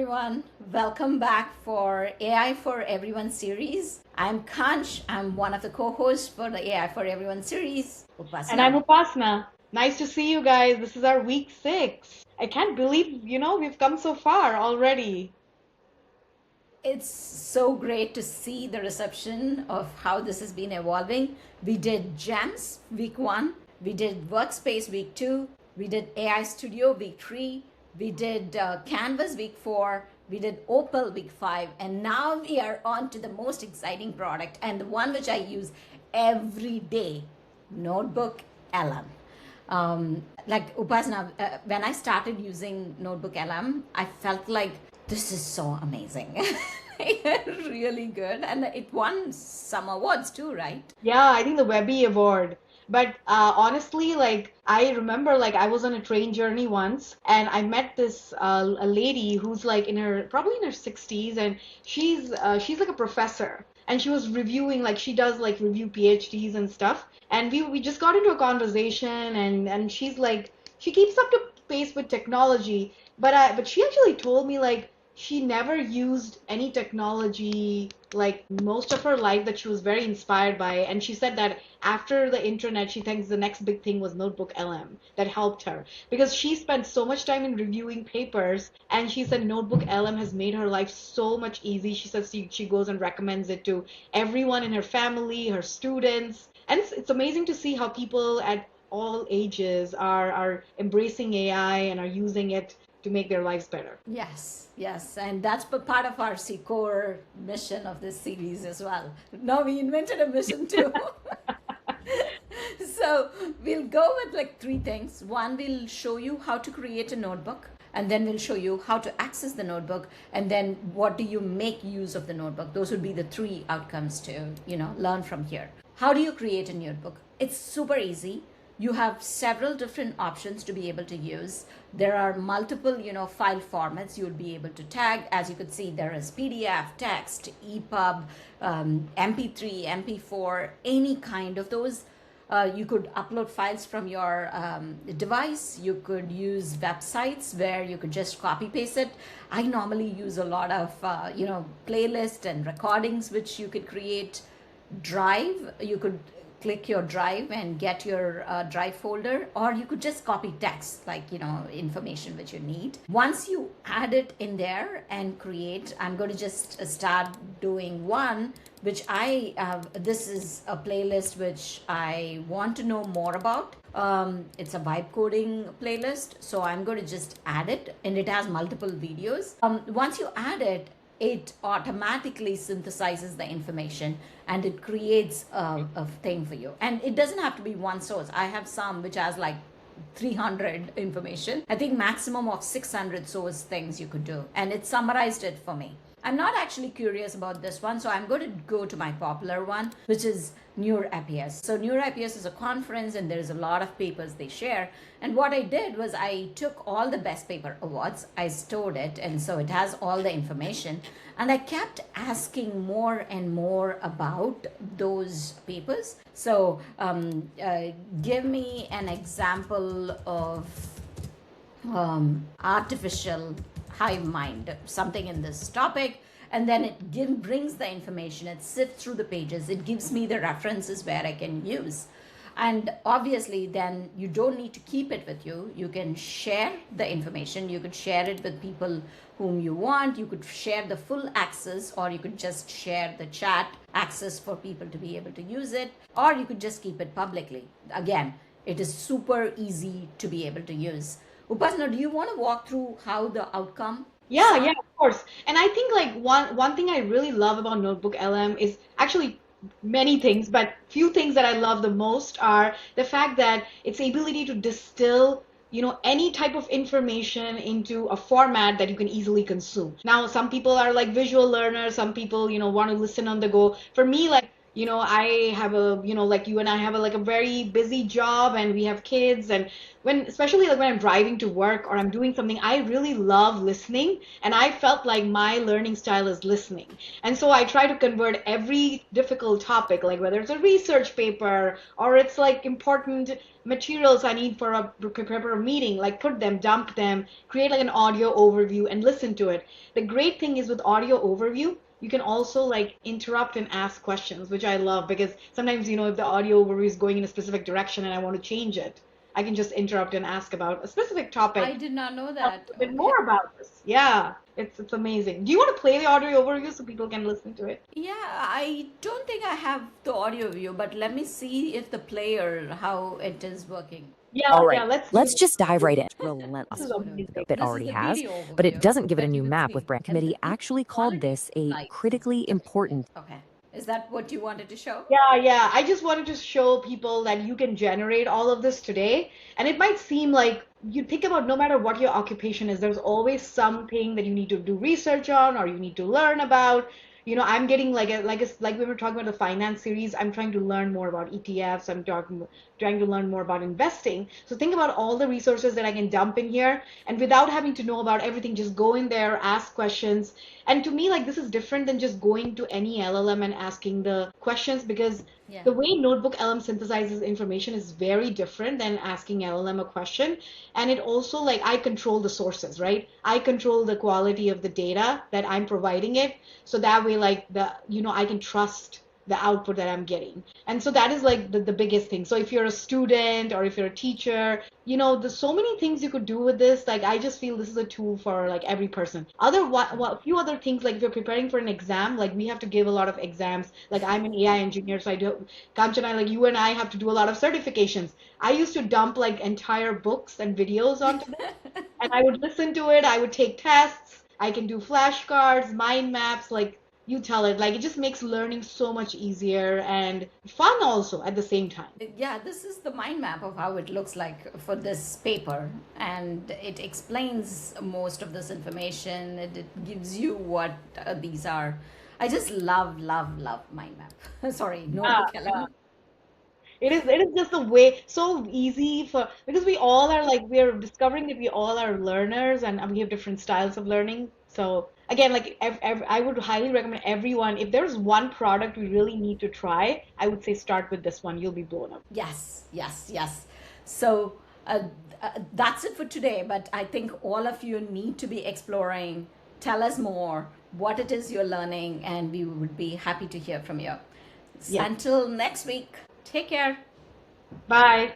everyone. Welcome back for AI for Everyone series. I'm Kanch. I'm one of the co-hosts for the AI for Everyone series. And I'm Upasna. Nice to see you guys. This is our week 6. I can't believe, we've come so far already. It's so great to see the reception of how this has been evolving. We did Gems week 1. We did Workspace week 2. We did AI Studio week 3. We did Canvas week 4, we did Opal week 5, and now we are on to the most exciting product and the one which I use every day, NotebookLM. Like Upasna, when I started using NotebookLM, I felt like this is so amazing. Really good. And it won some awards too, right? Yeah, I think the Webby Award. But honestly, I remember, I was on a train journey once, and I met this a lady who's probably in her 60s, and she's like a professor, and she was reviewing, she does review PhDs and stuff, and we just got into a conversation, and she keeps up to pace with technology, but she actually told me she never used any technology most of her life, that she was very inspired by. And she said that after the internet, she thinks the next big thing was NotebookLM that helped her, because she spent so much time in reviewing papers, and she said NotebookLM has made her life so much easy. She says she goes and recommends it to everyone in her family, her students. And it's amazing to see how people at all ages are embracing AI and are using it to make their lives better. Yes, and that's part of our core mission of this series as well. Now we invented a mission too. So we'll go with 3 things. One, we'll show you how to create a notebook, and then we'll show you how to access the notebook, and then what do you make use of the notebook. Those would be the 3 outcomes to learn from here. How do you create a notebook? It's super easy. You have several different options to be able to use. There are multiple, file formats you'll be able to tag. As you could see, there is PDF, text, EPUB, MP3, MP4, any kind of those. You could upload files from your device. You could use websites where you could just copy paste it. I normally use a lot of, playlists and recordings, which you could create. Drive, you could click your drive and get your drive folder, or you could just copy text, information which you need. Once you add it in there and create, I'm going to just start doing one, which this is a playlist which I want to know more about. It's a vibe coding playlist, so I'm going to just add it, and it has multiple videos. Once you add it, it automatically synthesizes the information and it creates a thing for you. And it doesn't have to be one source. I have some which has 300 information. I think maximum of 600 source things you could do. And it summarized it for me. I'm not actually curious about this one, so I'm going to go to my popular one, which is NeuroAPS. So NeuroAPS is a conference, and there's a lot of papers they share. And what I did was I took all the best paper awards, I stored it, and so it has all the information. And I kept asking more and more about those papers. So give me an example of artificial hive mind, something in this topic, and then it brings the information, it sifts through the pages, it gives me the references where I can use. And obviously then you don't need to keep it with you. You can share the information, you could share it with people whom you want, you could share the full access, or you could just share the chat access for people to be able to use it, or you could just keep it publicly. Again, it is super easy to be able to use. Upasna, do you want to walk through how the outcome? Yeah, of course. And I think one thing I really love about NotebookLM is actually many things, but few things that I love the most are the fact that its ability to distill any type of information into a format that you can easily consume. Now, some people are visual learners, some people want to listen on the go. For me, I have like you and I have like a very busy job and we have kids. And especially like when I'm driving to work or I'm doing something, I really love listening. And I felt like my learning style is listening. And so I try to convert every difficult topic, like whether it's a research paper or it's like important materials I need for prepare a meeting, like put them, dump them, create like an audio overview and listen to it. The great thing is with audio overview, you can also like interrupt and ask questions, which I love because sometimes, if the audio overview is going in a specific direction and I want to change it, I can just interrupt and ask about a specific I topic. did not know Tell us that. a bit Okay. more about this. Yeah, it's amazing. Do you want to play the audio overview so people can listen to it? Yeah, I don't think I have the audio view, but let me see if the player, how it is working. Yeah, All yeah, right, let's do let's this. just dive right in. This Relentless is amazing. it This is already the has, video but it overview doesn't give it a that you new would map see. with brand And committee the actually called quality this a like critically important. okay. Is that what you wanted to show? Yeah, yeah. I just wanted to show people that you can generate all of this today. And it might seem like you think about no matter what your occupation is, there's always something that you need to do research on or you need to learn about. I'm getting like we were talking about the finance series, I'm trying to learn more about ETFs, trying to learn more about investing. So think about all the resources that I can dump in here and without having to know about everything, just go in there, ask questions. And to me, like this is different than just going to any LLM and asking the questions because Yeah. the way NotebookLM synthesizes information is very different than asking LLM a question. And it also like I control the sources, right? I control the quality of the data that I'm providing it. So that way, like I can trust the output that I'm getting. And so that is like the biggest thing. So if you're a student or if you're a teacher, there's so many things you could do with this. Like I just feel this is a tool for like every person. A few other things, like if you're preparing for an exam, like we have to give a lot of exams. Like I'm an AI engineer, so I do, Kanchana, like you and I have to do a lot of certifications. I used to dump like entire books and videos onto this, and I would listen to it. I would take tests. I can do flashcards, mind maps, like you tell it. Like it just makes learning so much easier and fun also at the same time. Yeah, this is the mind map of how it looks like for this paper, and it explains most of this information. It gives you what these are. I just love, love, love mind map. Sorry, Yeah, notebook yeah. element. It is just a way so easy for because we all are like we're discovering that we all are learners and we have different styles of learning. So again, like I would highly recommend everyone if there's one product we really need to try, I would say start with this one. You'll be blown up. Yes, yes, yes. So that's it for today. But I think all of you need to be exploring. Tell us more what it is you're learning, and we would be happy to hear from you. Yeah. Until next week, take care. Bye.